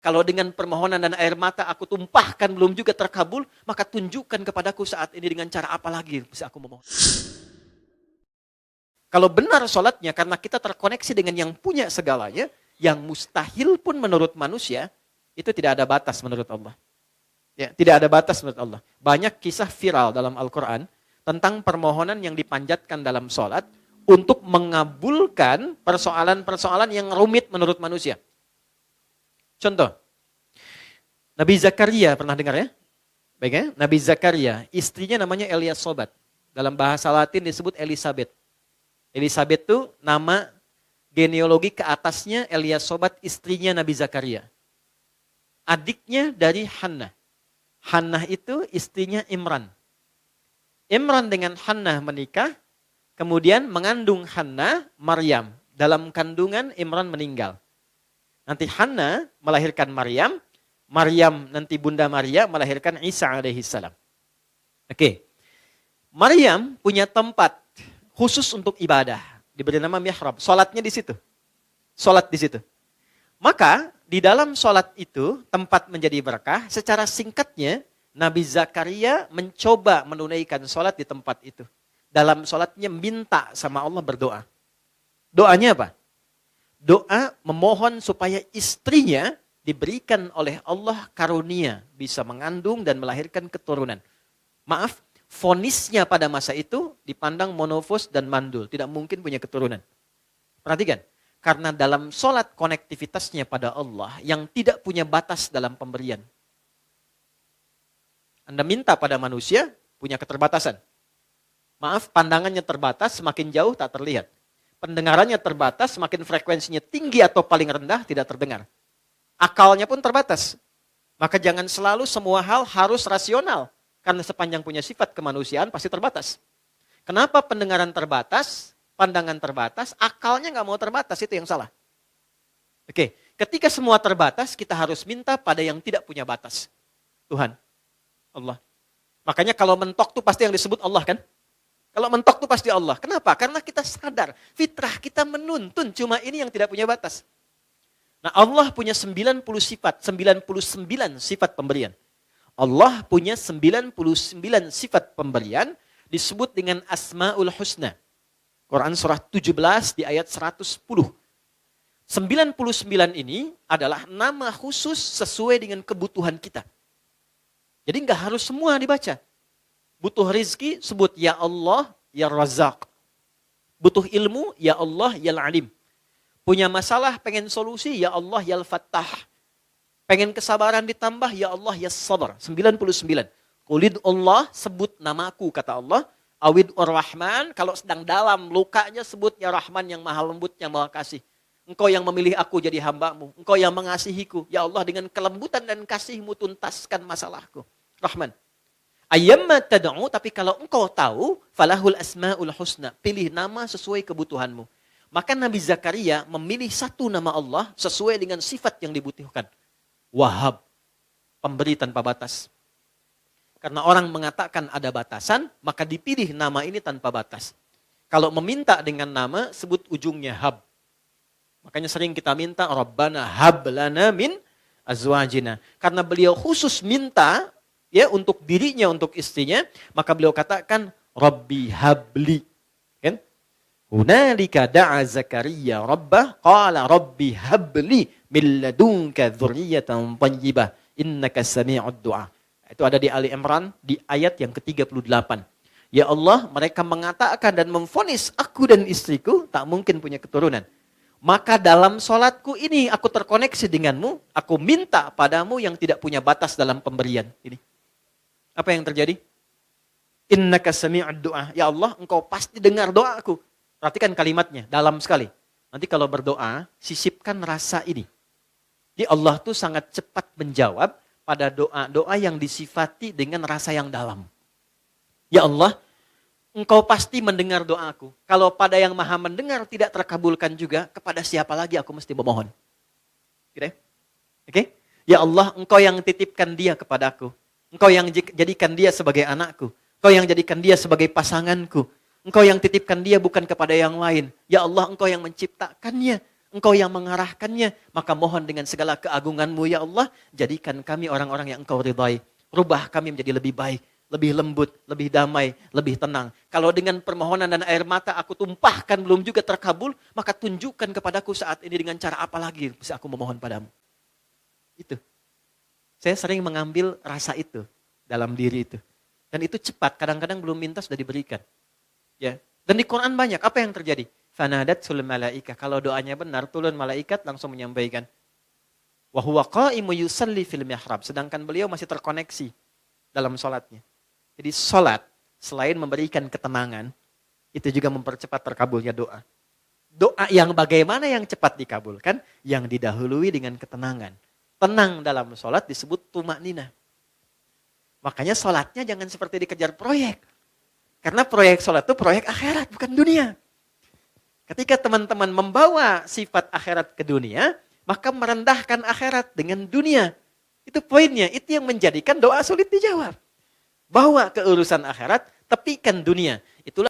Kalau dengan permohonan dan air mata aku tumpahkan belum juga terkabul, maka tunjukkan kepadaku saat ini dengan cara apa lagi bisa aku memohon. Kalau benar sholatnya karena kita terkoneksi dengan yang punya segalanya, yang mustahil pun menurut manusia, itu tidak ada batas menurut Allah. Ya, tidak ada batas menurut Allah. Banyak kisah viral dalam Al-Quran tentang permohonan yang dipanjatkan dalam sholat untuk mengabulkan persoalan-persoalan yang rumit menurut manusia. Contoh, Nabi Zakaria pernah dengar ya? Baik ya? Nabi Zakaria, istrinya namanya Eliasobat. Dalam bahasa Latin disebut Elizabeth. Elizabeth itu nama genealogi ke atasnya Eliasobat, istrinya Nabi Zakaria. Adiknya dari Hannah. Hannah itu istrinya Imran. Imran dengan Hannah menikah, kemudian mengandung Hannah, Maryam. Dalam kandungan Imran meninggal. Nanti Hannah melahirkan Maryam, Maryam nanti Bunda Maria melahirkan Isa alaihissalam. Oke. Maryam punya tempat khusus untuk ibadah, diberi nama mihrab. Salatnya di situ. Salat di situ. Maka di dalam salat itu tempat menjadi berkah. Secara singkatnya Nabi Zakaria mencoba menunaikan salat di tempat itu. Dalam salatnya minta sama Allah berdoa. Doanya apa? Doa memohon supaya istrinya diberikan oleh Allah karunia bisa mengandung dan melahirkan keturunan. Maaf, vonisnya pada masa itu dipandang monofos dan mandul, tidak mungkin punya keturunan. Perhatikan, karena dalam sholat konektivitasnya pada Allah yang tidak punya batas dalam pemberian. Anda minta pada manusia punya keterbatasan. Maaf, pandangannya terbatas, semakin jauh tak terlihat. Pendengarannya terbatas, semakin frekuensinya tinggi atau paling rendah tidak terdengar. Akalnya pun terbatas. Maka jangan selalu semua hal harus rasional. Karena sepanjang punya sifat kemanusiaan pasti terbatas. Kenapa pendengaran terbatas, pandangan terbatas, akalnya nggak mau terbatas, itu yang salah. Oke, ketika semua terbatas, kita harus minta pada yang tidak punya batas. Tuhan, Allah. Makanya kalau mentok tuh pasti yang disebut Allah kan? Kalau mentok tuh pasti Allah. Kenapa? Karena kita sadar, fitrah kita menuntun, cuma ini yang tidak punya batas. Nah, Allah punya 90 sifat, 99 sifat pemberian. Allah punya 99 sifat pemberian disebut dengan Asmaul Husna. Quran surah 17 di ayat 110. 99 ini adalah nama khusus sesuai dengan kebutuhan kita. Jadi nggak harus semua dibaca. Butuh rizki, sebut ya Allah, ya Razak. Butuh ilmu, ya Allah, ya Alim. Punya masalah, pengen solusi, ya Allah, ya Al-Fattah. Pengen kesabaran ditambah, ya Allah, ya Sabar. 99. Qulid Allah, sebut namaku, kata Allah. Awid Ar-Rahman, kalau sedang dalam lukanya, sebut ya Rahman yang maha lembut, yang maha kasih. Engkau yang memilih aku jadi hambamu. Engkau yang mengasihiku. Ya Allah, dengan kelembutan dan kasihmu tuntaskan masalahku. Rahman. Ayyamma tad'u, tapi kalau engkau tahu, falahul asma'ul husna. Pilih nama sesuai kebutuhanmu. Maka Nabi Zakaria memilih satu nama Allah sesuai dengan sifat yang dibutuhkan. Wahhab, pemberi tanpa batas. Karena orang mengatakan ada batasan, maka dipilih nama ini tanpa batas. Kalau meminta dengan nama, sebut ujungnya hab. Makanya sering kita minta, Rabbana hab lana min azwajina. Karena beliau khusus minta, ya untuk dirinya, untuk istrinya, maka beliau katakan Rabbi habli. Kan? Hunalika da'a Zakaria Rabbah qala Rabbi habli min ladunka dzurriyyatan thayyibah innaka sami'ud du'a. Itu ada di Ali Imran di ayat yang ke-38. Ya Allah, mereka mengatakan dan memvonis aku dan istriku tak mungkin punya keturunan. Maka dalam sholatku ini aku terkoneksi denganmu, aku minta padamu yang tidak punya batas dalam pemberian. Ini. Apa yang terjadi? Innaka sami'ud du'a. Ya Allah, engkau pasti dengar doaku. Perhatikan kalimatnya, dalam sekali. Nanti kalau berdoa, sisipkan rasa ini. Jadi Allah tuh sangat cepat menjawab pada doa-doa yang disifati dengan rasa yang dalam. Ya Allah, engkau pasti mendengar doaku. Kalau pada yang maha mendengar tidak terkabulkan juga, kepada siapa lagi aku mesti memohon? Gitu ya? Oke? Ya Allah, engkau yang titipkan dia kepadaku. Engkau yang jadikan dia sebagai anakku. Engkau yang jadikan dia sebagai pasanganku. Engkau yang titipkan dia bukan kepada yang lain. Ya Allah, engkau yang menciptakannya. Engkau yang mengarahkannya. Maka mohon dengan segala keagungan-Mu ya Allah, jadikan kami orang-orang yang Engkau ridhai. Rubah kami menjadi lebih baik, lebih lembut, lebih damai, lebih tenang. Kalau dengan permohonan dan air mata aku tumpahkan belum juga terkabul, maka tunjukkan kepadaku saat ini dengan cara apa lagi bisa aku memohon padamu. Itu. Saya sering mengambil rasa itu dalam diri itu. Dan itu cepat, kadang-kadang belum minta sudah diberikan. Ya. Dan di Quran banyak, apa yang terjadi? Fanadatsul malaika. Kalau doanya benar, turun malaikat langsung menyampaikan. Wa huwa qa'imu yusalli fil mihrab. Sedangkan beliau masih terkoneksi dalam sholatnya. Jadi sholat, selain memberikan ketenangan, itu juga mempercepat terkabulnya doa. Doa yang bagaimana yang cepat dikabulkan? Yang didahului dengan ketenangan. Tenang dalam sholat disebut tumakninah. Makanya sholatnya jangan seperti dikejar proyek. Karena proyek sholat itu proyek akhirat, bukan dunia. Ketika teman-teman membawa sifat akhirat ke dunia, maka merendahkan akhirat dengan dunia. Itu poinnya, itu yang menjadikan doa sulit dijawab. Bawa ke urusan akhirat, tepikan dunia. Itulah